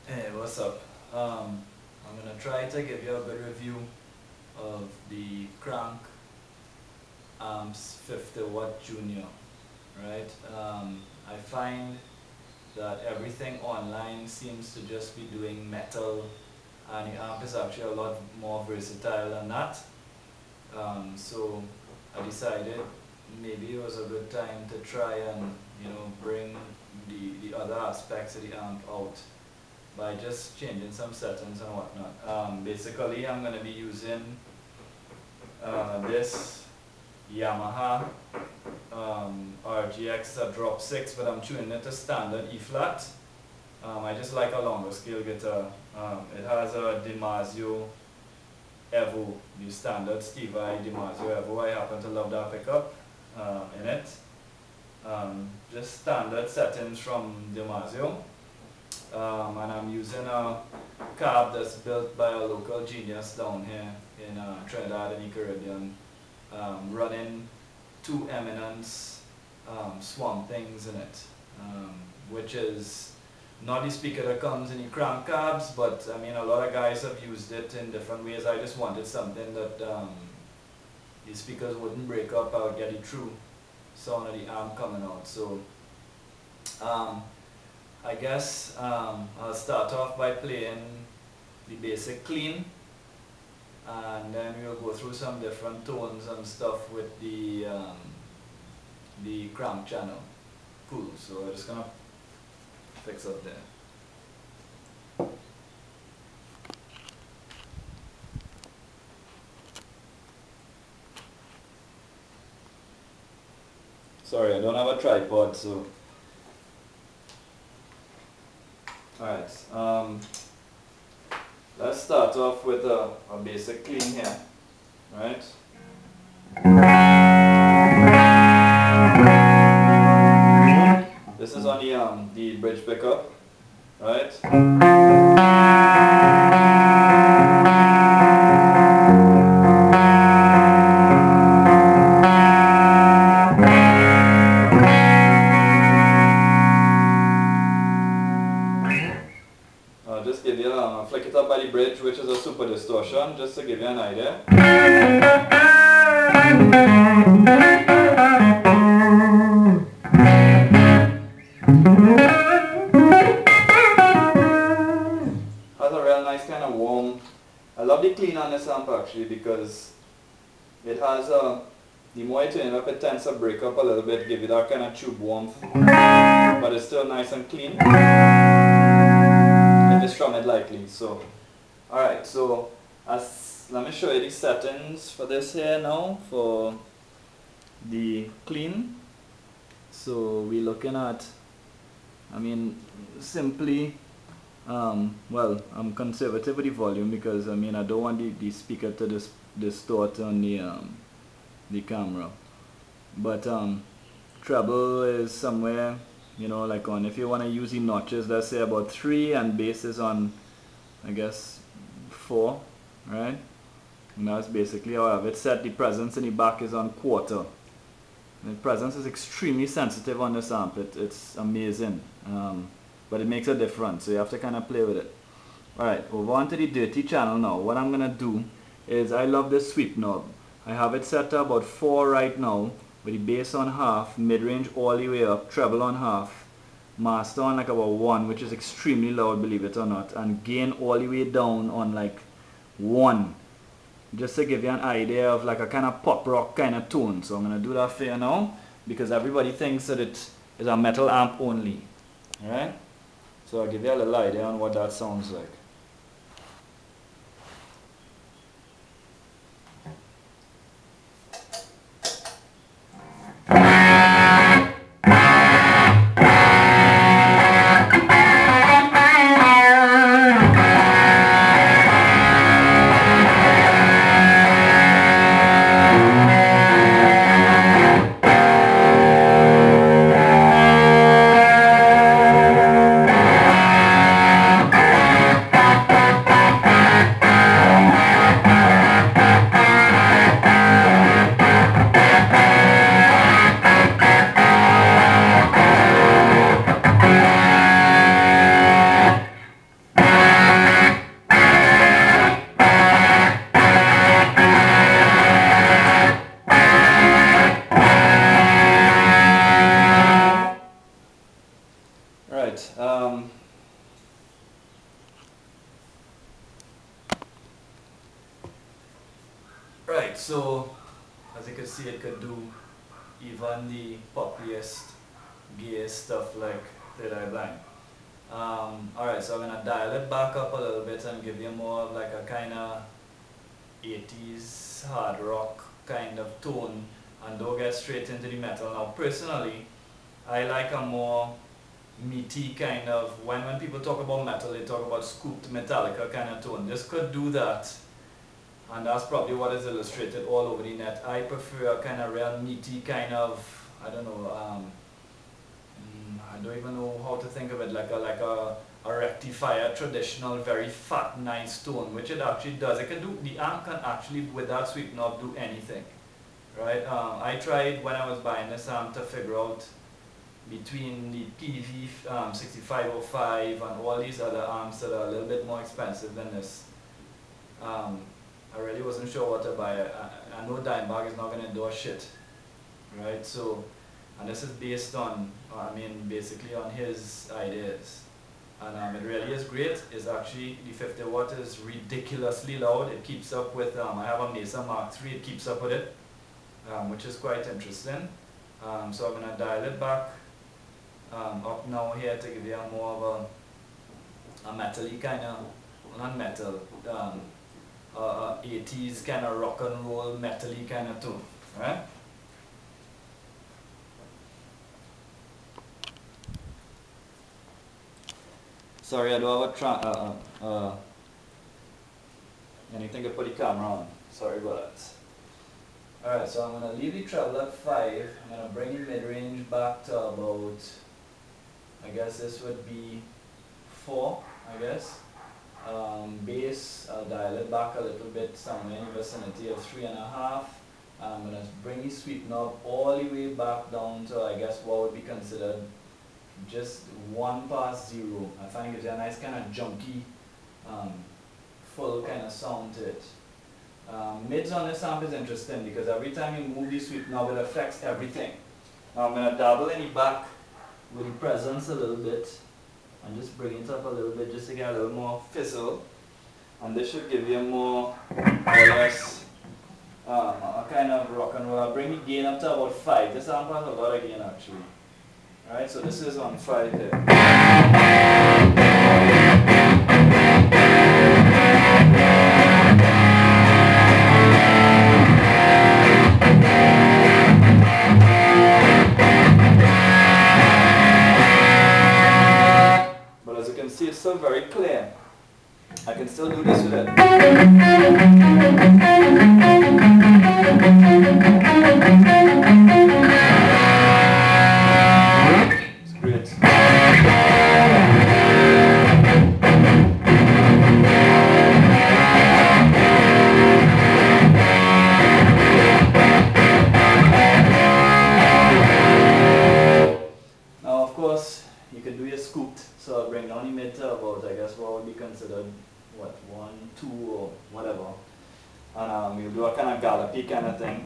Hey, what's up? I'm gonna try to give you a good review of the Krank amps 50 watt junior, right? I find that everything online seems to just be doing metal, and the amp is actually a lot more versatile than that. So I decided maybe it was a good time to try and bring the other aspects of the amp out by just changing some settings and whatnot. Basically, I'm going to be using this Yamaha RGX drop 6, but I'm tuning it to standard E flat. I just like a longer scale guitar. It has a dimarzio Evo, the standard Steve I dimarzio Evo. I happen to love that pickup in it. Just standard settings from dimarzio. And I'm using a cab that's built by a local genius down here in Trinidad and the Caribbean, running 2 eminence swamp things in it, which is not the speaker that comes in the crank cabs, but I mean a lot of guys have used it in different ways. I just wanted something that the speakers wouldn't break up. I would get the true sound of the amp coming out. So I guess I'll start off by playing the basic clean, and then we'll go through some different tones and stuff with the crank channel. Cool, so I'm just gonna fix up there. Sorry, I don't have a tripod, so alright, let's start off with a basic clean here, right? This is on the bridge pickup, right? I'll just give you flick it up by the bridge, which is a super distortion, just to give you an idea. Has a real nice kind of warm. I love the clean on this amp actually because it has the more you turn it up, it tends to break up a little bit, give you that kind of tube warmth, but it's still nice and clean. If you strum it lightly. So, alright, so let me show you the settings for this here now for the clean. So we're looking at, I mean, simply, well, I'm conservative with the volume because I mean I don't want the speaker to distort on the camera. But treble is somewhere, like on, if you want to use the notches, let's say about 3, and bass is on, I guess, 4, right? And that's basically how I have it set. The presence in the back is on 1/4. The presence is extremely sensitive on this amp. It's amazing, but it makes a difference, so you have to kind of play with it. Alright, over onto the dirty channel now. What I'm going to do is, I love this sweep knob. I have it set to about 4 right now, with the bass on half, mid-range all the way up, treble on half, master on like about 1, which is extremely loud, believe it or not, and gain all the way down on like 1. Just to give you an idea of like a kind of pop rock kind of tone. So I'm going to do that for you now, because everybody thinks that it is a metal amp only. Alright? So I'll give you a little idea on what that sounds like. Alright. Right, so as you can see, it could do even the poppiest, gayest stuff like Third Eye Blind. Alright, so I'm gonna dial it back up a little bit and give you more of like a kind of 80s hard rock kind of tone, and don't get straight into the metal. Now personally, I like a more meaty kind of, when people talk about metal, they talk about scooped Metallica kind of tone. This could do that, and that's probably what is illustrated all over the net. I prefer a kind of real meaty kind of, I don't know, I don't even know how to think of it, like a rectifier, traditional, very fat, nice tone, which it actually does. It can do, the amp can actually, with that sweep knob, do anything, right? I tried when I was buying this amp to figure out between the PV 6505 and all these other amps that are a little bit more expensive than this. I really wasn't sure what to buy. I know Dimebag is not going to endorse shit, right? So, and this is based on, basically on his ideas. And it really is great. It's actually, the 50 watt is ridiculously loud. It keeps up with, I have a Mesa Mark III, it keeps up with it, which is quite interesting. So I'm going to dial it back up now here to give you a more of a metal-y kind of, not metal, 80s kind of rock and roll metal-y kind of tone, right? Sorry, I don't have anything to put the camera on. Sorry about that. Alright, so I'm going to leave the treble at 5. I'm going to bring the mid-range back to about, I guess this would be 4, I guess. Bass, I'll dial it back a little bit, somewhere in the vicinity of 3.5. I'm going to bring the sweep knob all the way back down to, I guess, what would be considered just 1 past 0. I find it gives you a nice kind of junky, full kind of sound to it. Mids on this amp is interesting because every time you move the sweep knob, it affects everything. Now I'm going to dabble in the back with the presence a little bit and just bring it up a little bit just to get a little more fizzle. And this should give you more or less a kind of rock and roll. I'll bring the gain up to about 5. This amp has a lot of gain actually. Alright, so this is on 5 here. But as you can see, it's still very clear. I can still do this with it. So I'll bring down the mid to about, I guess, what would be considered, what, 1, 2 or whatever. And we'll do a kind of gallopy kind of thing.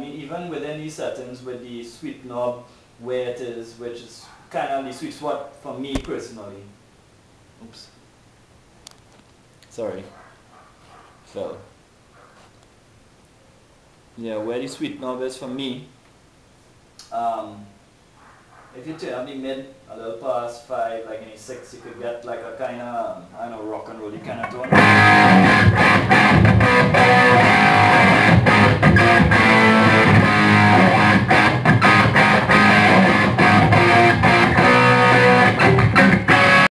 Even within these settings with the sweep knob where it is, which is kind of the sweet spot for me personally. Oops. Sorry. Fell. Yeah, where the sweep knob is for me. If you turn the mid a little past 5, like any 6, you could get like a kind of, I don't know, rock and rolly kind of tone.